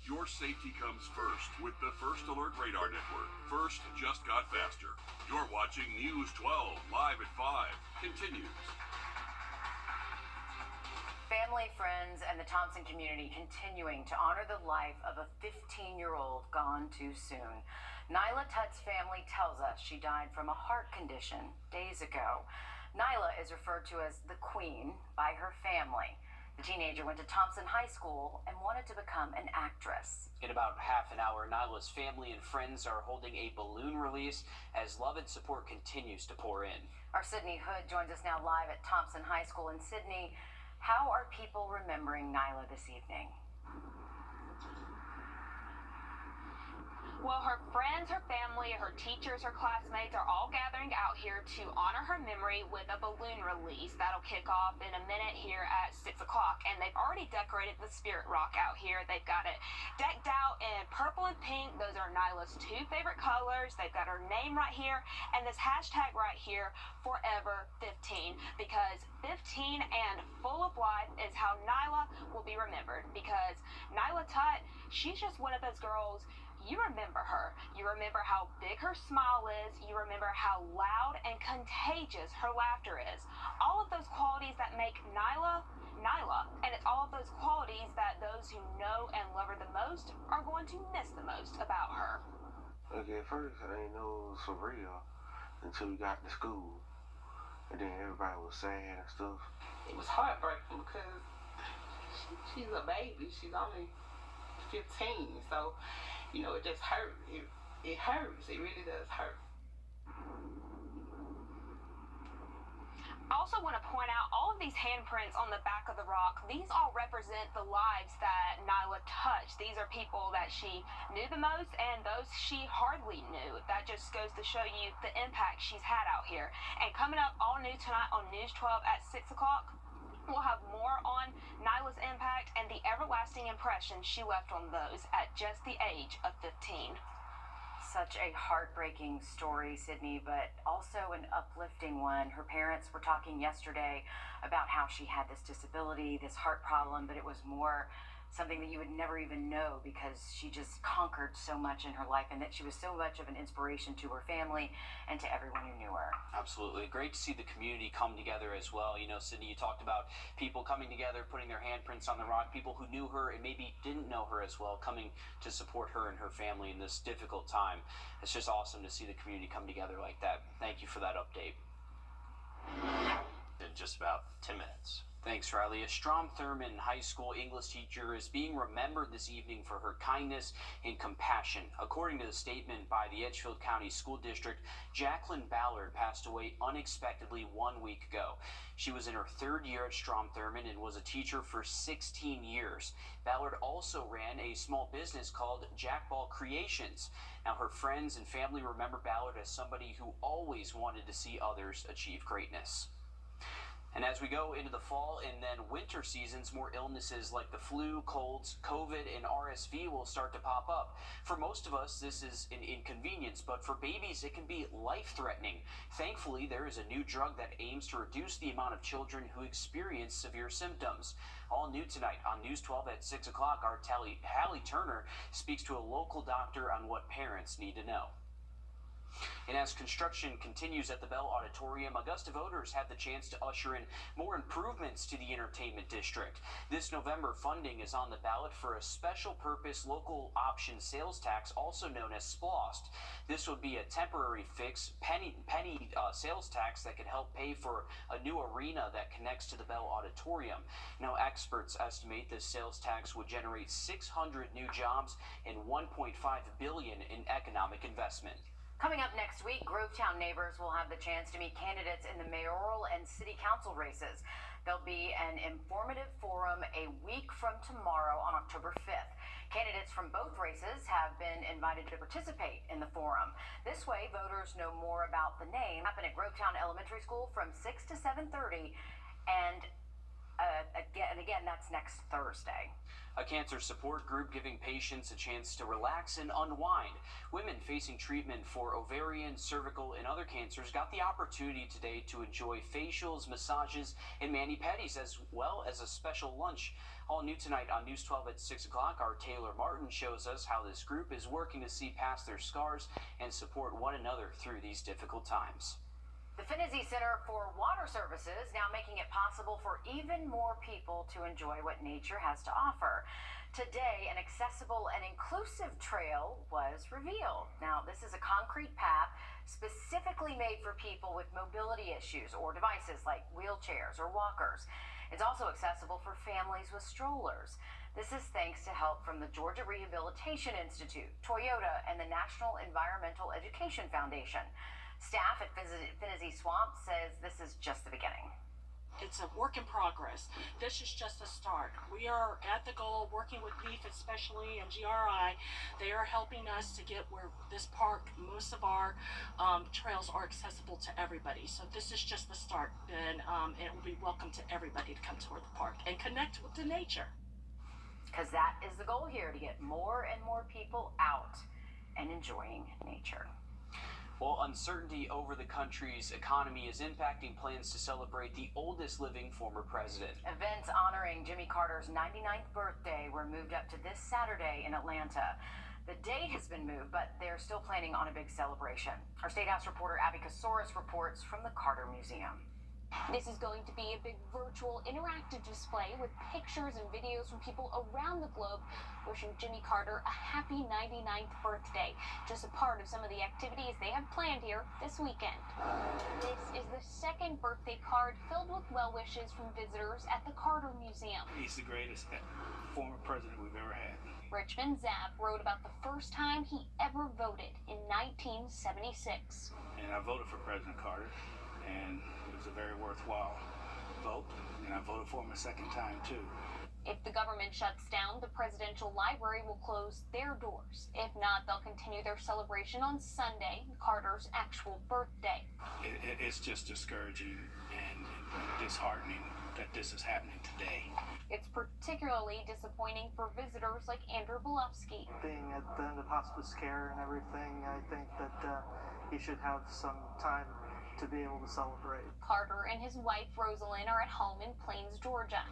Your safety comes first with the First Alert Radar Network. First just got faster. You're watching News 12 live at 5. Continues. Family, friends, and the Thompson community continuing to honor the life of a 15-year-old gone too soon. Nyla Tutt's family tells us she died from a heart condition days ago. Nyla is referred to as the Queen by her family. The teenager went to Thompson High School and wanted to become an actress. In about half an hour, Nyla's family and friends are holding a balloon release as love and support continues to pour in. Our Sydney Hood joins us now live at Thompson High School in Sydney. How are people remembering Nyla this evening? Well, her friends, her family, her teachers, her classmates are all gathering out here to honor her memory with a balloon release. That'll kick off in a minute here at 6 o'clock. And they've already decorated the Spirit Rock out here. They've got it decked out in purple and pink. Those are Nyla's two favorite colors. They've got her name right here and this hashtag right here, Forever 15, because 15 and full of life is how Nyla will be remembered. Because Nyla Tutt, she's just one of those girls. You remember her. You remember how big her smile is. You remember how loud and contagious her laughter is. All of those qualities that make Nyla, Nyla. And it's all of those qualities that those who know and love her the most are going to miss the most about her. Okay, at first I didn't know it was for real until we got to school. And then everybody was sad and stuff. It was heartbreaking because she's a baby. She's only 15, so you know, it just hurt. It hurts. It really does hurt. I also want to point out all of these handprints on the back of the rock. These all represent the lives that Nyla touched. These are people that she knew the most and those she hardly knew. That just goes to show you the impact she's had out here. And coming up all new tonight on News 12 at 6 o'clock, we'll have more on Nyla's impact and the everlasting impression she left on those at just the age of 15. Such a heartbreaking story, Sydney, but also an uplifting one. Her parents were talking yesterday about how she had this disability, this heart problem, but it was more something that you would never even know because she just conquered so much in her life and that she was so much of an inspiration to her family and to everyone who knew her. Absolutely. Great to see the community come together as well. You know, Sydney, you talked about people coming together, putting their handprints on the rock, people who knew her and maybe didn't know her as well, coming to support her and her family in this difficult time. It's just awesome to see the community come together like that. Thank you for that update. In just about 10 minutes. Thanks, Riley. A Strom Thurmond High School English teacher is being remembered this evening for her kindness and compassion. According to the statement by the Edgefield County School District, Jacqueline Ballard passed away unexpectedly 1 week ago. She was in her third year at Strom Thurmond and was a teacher for 16 years. Ballard also ran a small business called Jackball Creations. Now, her friends and family remember Ballard as somebody who always wanted to see others achieve greatness. And as we go into the fall and then winter seasons, more illnesses like the flu, colds, COVID, and RSV will start to pop up. For most of us, this is an inconvenience, but for babies, it can be life-threatening. Thankfully, there is a new drug that aims to reduce the amount of children who experience severe symptoms. All new tonight on News 12 at 6 o'clock, our Hallie Turner speaks to a local doctor on what parents need to know. And as construction continues at the Bell Auditorium, Augusta voters have the chance to usher in more improvements to the entertainment district. This November, funding is on the ballot for a special purpose local option sales tax, also known as SPLOST. This would be a temporary fix, penny sales tax that could help pay for a new arena that connects to the Bell Auditorium. Now, experts estimate this sales tax would generate 600 new jobs and $1.5 billion in economic investment. Coming up next week, Grovetown neighbors will have the chance to meet candidates in the mayoral and city council races. There'll be an informative forum a week from tomorrow on October 5th. Candidates from both races have been invited to participate in the forum. This way, voters know more about the name. Happen at Grovetown Elementary School from 6 to 7:30, and again, that's next Thursday. A cancer support group giving patients a chance to relax and unwind. Women facing treatment for ovarian, cervical, and other cancers got the opportunity today to enjoy facials, massages, and mani-pedis, as well as a special lunch. All new tonight on News 12 at 6 o'clock, our Taylor Martin shows us how this group is working to see past their scars and support one another through these difficult times. The Finney Center for Water Services now making it possible for even more people to enjoy what nature has to offer. Today, an accessible and inclusive trail was revealed. Now, this is a concrete path specifically made for people with mobility issues or devices like wheelchairs or walkers. It's also accessible for families with strollers. This is thanks to help from the Georgia Rehabilitation Institute, Toyota, and the National Environmental Education Foundation. Staff at Finney Swamp says this is just the beginning. It's a work in progress. This is just a start. We are at the goal, working with NEAF especially and GRI. They are helping us to get where this park, most of our trails are accessible to everybody. So this is just the start, and it will be welcome to everybody to come toward the park and connect with the nature. Because that is the goal here, to get more and more people out and enjoying nature. Well, uncertainty over the country's economy is impacting plans to celebrate the oldest living former president. Events honoring Jimmy Carter's 99th birthday were moved up to this Saturday in Atlanta. The date has been moved, but they're still planning on a big celebration. Our State House reporter Abby Kasoris reports from the Carter Museum. This is going to be a big virtual interactive display with pictures and videos from people around the globe wishing Jimmy Carter a happy 99th birthday. Just a part of some of the activities they have planned here this weekend. This is the second birthday card filled with well wishes from visitors at the Carter Museum. He's the greatest former president we've ever had. Richmond Zapp wrote about the first time he ever voted in 1976. And I voted for President Carter, and it was a very worthwhile vote, and I voted for him a second time too. If the government shuts down, the presidential library will close their doors. If not, they'll continue their celebration on Sunday, Carter's actual birthday. It's just discouraging and disheartening that this is happening today. It's particularly disappointing for visitors like Andrew Belofsky. Being at the end of hospice care and everything, I think that he should have some time to be able to celebrate. Carter and his wife Rosalind are at home in Plains, Georgia.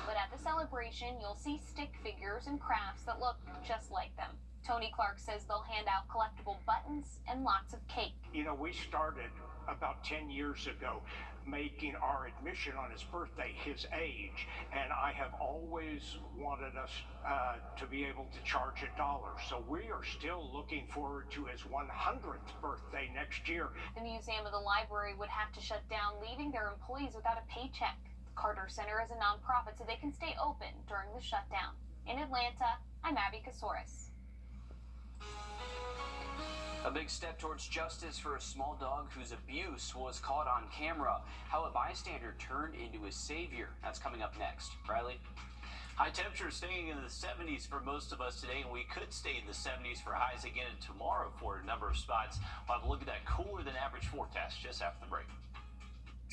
But at the celebration, you'll see stick figures and crafts that look just like them. Tony Clark says they'll hand out collectible buttons and lots of cake. You know, we started about 10 years ago making our admission on his birthday his age, and I have always wanted us to be able to charge $1. So we are still looking forward to his 100th birthday next year. The museum of the library would have to shut down, leaving their employees without a paycheck. The Carter Center is a nonprofit, so they can stay open during the shutdown. In Atlanta, I'm Abby Kasoris. A big step towards justice for a small dog whose abuse was caught on camera. How a bystander turned into a savior. That's coming up next. Riley? High temperatures staying in the 70s for most of us today, and we could stay in the 70s for highs again tomorrow for a number of spots. We'll have a look at that cooler than average forecast just after the break.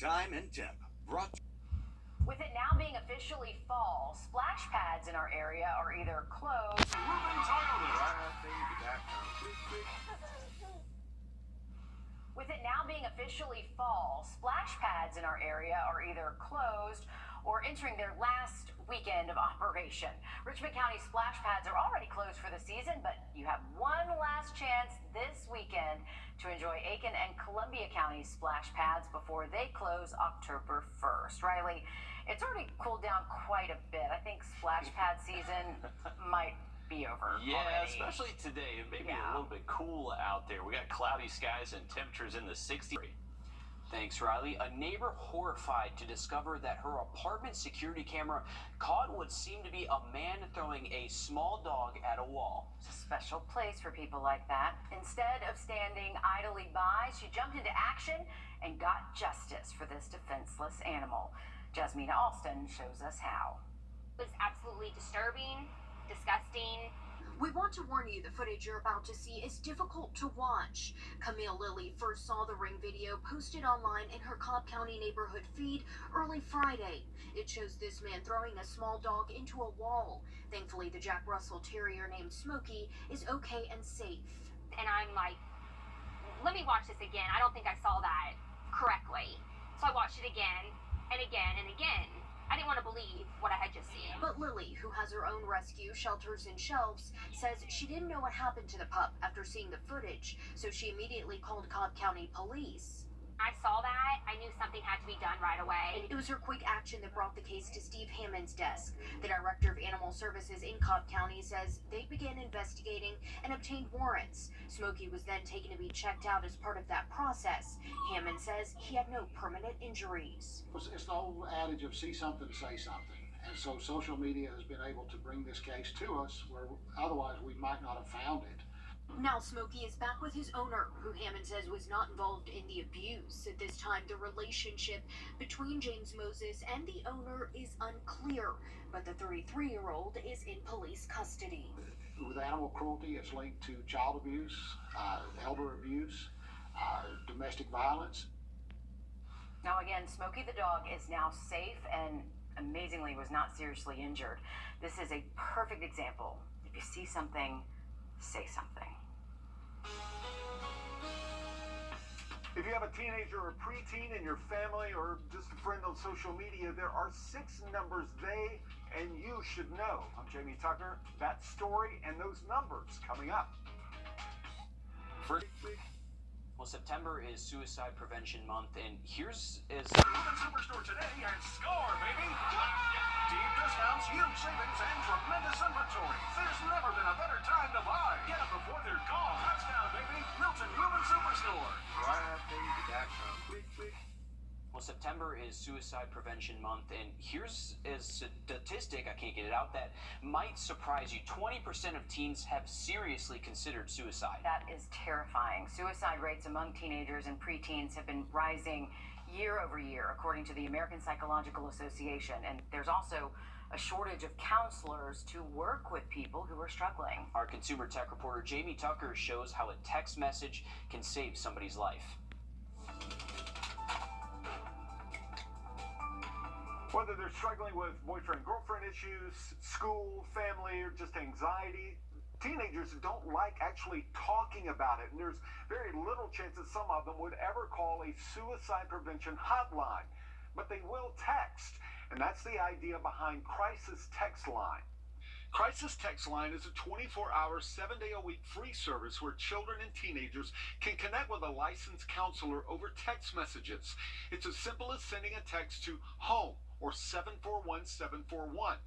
Time and temp. Brought. With it now being officially fall, splash pads in our area are either closed. With it now being officially fall, splash pads in our area are either closed or entering their last weekend of operation. Richmond County splash pads are already closed for the season, but you have one last chance this weekend to enjoy Aiken and Columbia County splash pads before they close October 1st. Riley, it's already cooled down quite a bit. I think splash pad season might be over Yeah, already. especially today. It may be a little bit cool out there. We got cloudy skies and temperatures in the 60s. Thanks, Riley. A neighbor horrified to discover that her apartment security camera caught what seemed to be a man throwing a small dog at a wall. It's a special place for people like that. Instead of standing idly by, she jumped into action and got justice for this defenseless animal. Jasmina Alston shows us how. It was absolutely disturbing, disgusting. We want to warn you the footage you're about to see is difficult to watch. Camille Lilly first saw the ring video posted online in her Cobb County neighborhood feed early Friday. It shows this man throwing a small dog into a wall. Thankfully, the Jack Russell Terrier named Smokey is okay and safe. And I'm like, let me watch this again. I don't think I saw that correctly. So I watched it again and again and again. I didn't want to believe what I had just seen. But Lily, who has her own rescue, shelters, and shelves, says she didn't know what happened to the pup after seeing the footage, so she immediately called Cobb County Police. I saw that. I knew something had to be done right away. It was her quick action that brought the case to Steve Hammond's desk. The director of Animal Services in Cobb County says they began investigating and obtained warrants. Smokey was then taken to be checked out as part of that process. Hammond says he had no permanent injuries. It's the old adage of see something, say something. And so social media has been able to bring this case to us where otherwise we might not have found it. Now Smokey is back with his owner, who Hammond says was not involved in the abuse. At this time, the relationship between James Moses and the owner is unclear, but the 33-year-old is in police custody. With animal cruelty, it's linked to child abuse, elder abuse, domestic violence. Now again, Smokey the dog is now safe and amazingly was not seriously injured. This is a perfect example. If you see something, say something. If you have a teenager or preteen in your family or just a friend on social media, there are 6 numbers they and you should know. I'm Jamie Tucker. That story and those numbers coming up. Well, September is Suicide Prevention Month, and here's Open Superstore today and score, baby! Deep discounts, huge savings, and tremendous inventory. There's never been a better time to buy. Get them before they're gone. Touchdown, baby! Milton Human Superstore. Well, September is Suicide Prevention Month, and here's a statistic, I can't get it out, that might surprise you. 20% of teens have seriously considered suicide. That is terrifying. Suicide rates among teenagers and preteens have been rising year over year, according to the American Psychological Association. And there's also a shortage of counselors to work with people who are struggling. Our consumer tech reporter Jamie Tucker shows how a text message can save somebody's life. Whether they're struggling with boyfriend-girlfriend issues, school, family, or just anxiety, teenagers don't like actually talking about it, and there's very little chance that some of them would ever call a suicide prevention hotline. But they will text, and that's the idea behind Crisis Text Line. Crisis Text Line is a 24-hour, 7-day-a-week free service where children and teenagers can connect with a licensed counselor over text messages. It's as simple as sending a text to HOME or 741-741.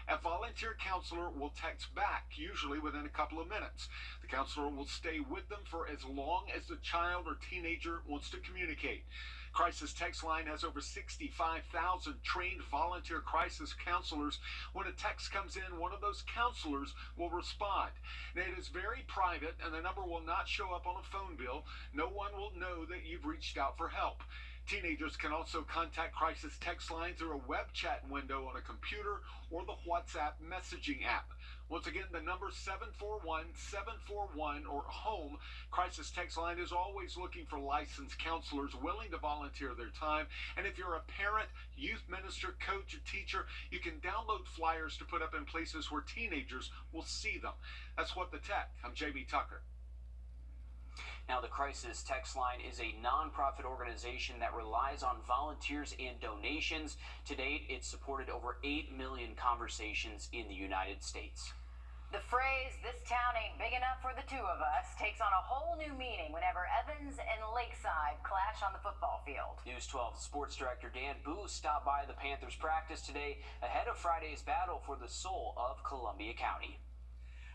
A volunteer counselor will text back, usually within a couple of minutes. The counselor will stay with them for as long as the child or teenager wants to communicate. Crisis Text Line has over 65,000 trained volunteer crisis counselors. When a text comes in, one of those counselors will respond. Now, it is very private, and the number will not show up on a phone bill. No one will know that you've reached out for help. Teenagers can also contact Crisis Text Line through a web chat window on a computer or the WhatsApp messaging app. Once again, the number 741-741 or HOME. Crisis Text Line is always looking for licensed counselors willing to volunteer their time. And if you're a parent, youth minister, coach, or teacher, you can download flyers to put up in places where teenagers will see them. That's What the Tech. I'm Jamie Tucker. Now, the Crisis Text Line is a nonprofit organization that relies on volunteers and donations. To date, it's supported over 8 million conversations in the United States. The phrase, "this town ain't big enough for the two of us," takes on a whole new meaning whenever Evans and Lakeside clash on the football field. News 12 sports director Dan Booth stopped by the Panthers practice today ahead of Friday's battle for the soul of Columbia County.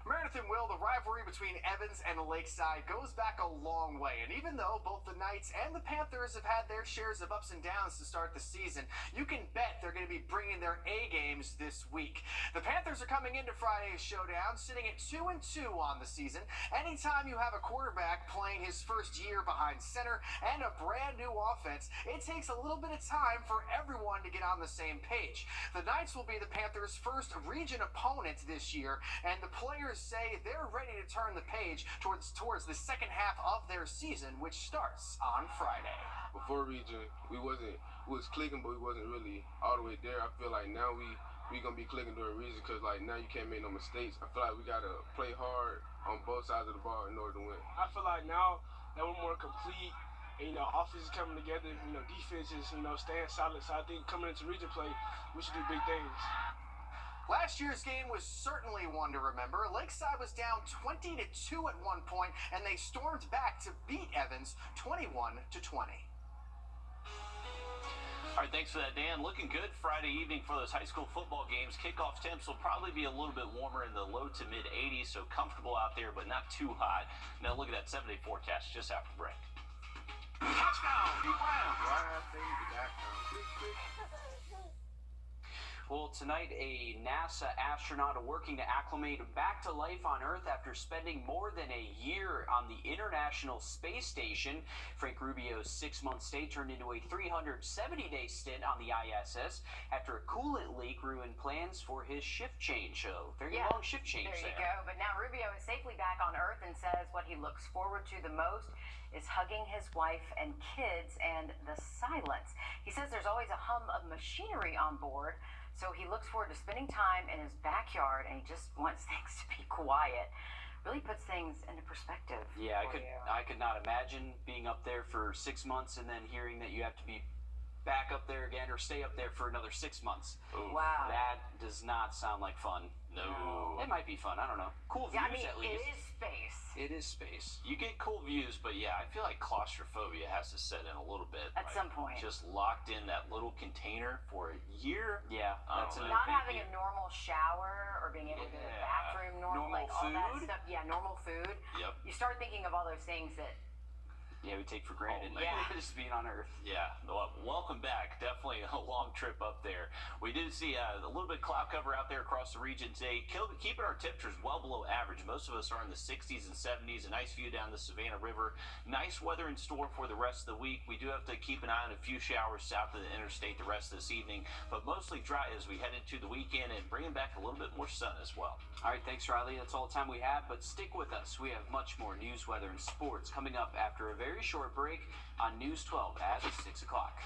Meredith and Will, the rivalry between Evans and Lakeside goes back a long way, and even though both the Knights and the Panthers have had their shares of ups and downs to start the season, you can bet they're going to be bringing their A games this week. The Panthers are coming into Friday's showdown, sitting at 2-2 on the season. Anytime you have a quarterback playing his first year behind center and a brand new offense, it takes a little bit of time for everyone to get on the same page. The Knights will be the Panthers' first region opponent this year, and the players Tigers say they're ready to turn the page towards the second half of their season, which starts on Friday. Before region, we was clicking, but we wasn't really all the way there. I feel like now we gonna be clicking during region because like now you can't make no mistakes. I feel like we gotta play hard on both sides of the ball in order to win. I feel like now that we're more complete, and offense is coming together, defense is staying solid. So I think coming into region play, we should do big things. Last year's game was certainly one to remember. Lakeside was down 20-2 at one point, and they stormed back to beat Evans 21-20. All right, thanks for that, Dan. Looking good Friday evening for those high school football games. Kickoff temps will probably be a little bit warmer in the low to mid 80s, so comfortable out there, but not too hot. Now look at that 7-day forecast just after the break. Touchdown, Pete Brown. Well, tonight, a NASA astronaut working to acclimate back to life on Earth after spending more than a year on the International Space Station. Frank Rubio's 6-month stay turned into a 370-day stint on the ISS after a coolant leak ruined plans for his shift change. So, very long shift change there. There you go. But now Rubio is safely back on Earth and says what he looks forward to the most is hugging his wife and kids and the silence. He says there's always a hum of machinery on board. So he looks forward to spending time in his backyard, and he just wants things to be quiet. Really puts things into perspective. Yeah, I could not imagine being up there for 6 months and then hearing that you have to be back up there again or stay up there for another 6 months. Ooh. Wow. That does not sound like fun. No. It might be fun. I don't know. Cool views, Yeah, I mean, at least. it is space. It is space. You get cool views, but yeah, I feel like claustrophobia has to set in a little bit. At some point. Just locked in that little container for a year. Yeah, that's Not having a normal shower or being able to go to the bathroom Normal like all that food? stuff. Yeah, normal food. Yep. You start thinking of all those things that we take for granted. Just being on Earth. Yeah, well, welcome back. Definitely a long trip up there. We did see a little bit of cloud cover out there across the region today. Keeping our temperatures well below average. Most of us are in the 60s and 70s. A nice view down the Savannah River. Nice weather in store for the rest of the week. We do have to keep an eye on a few showers south of the interstate the rest of this evening, but mostly dry as we head into the weekend and bringing back a little bit more sun as well. All right, thanks, Riley. That's all the time we have, but stick with us. We have much more news, weather, and sports coming up after a very short break on News 12 at 6 o'clock.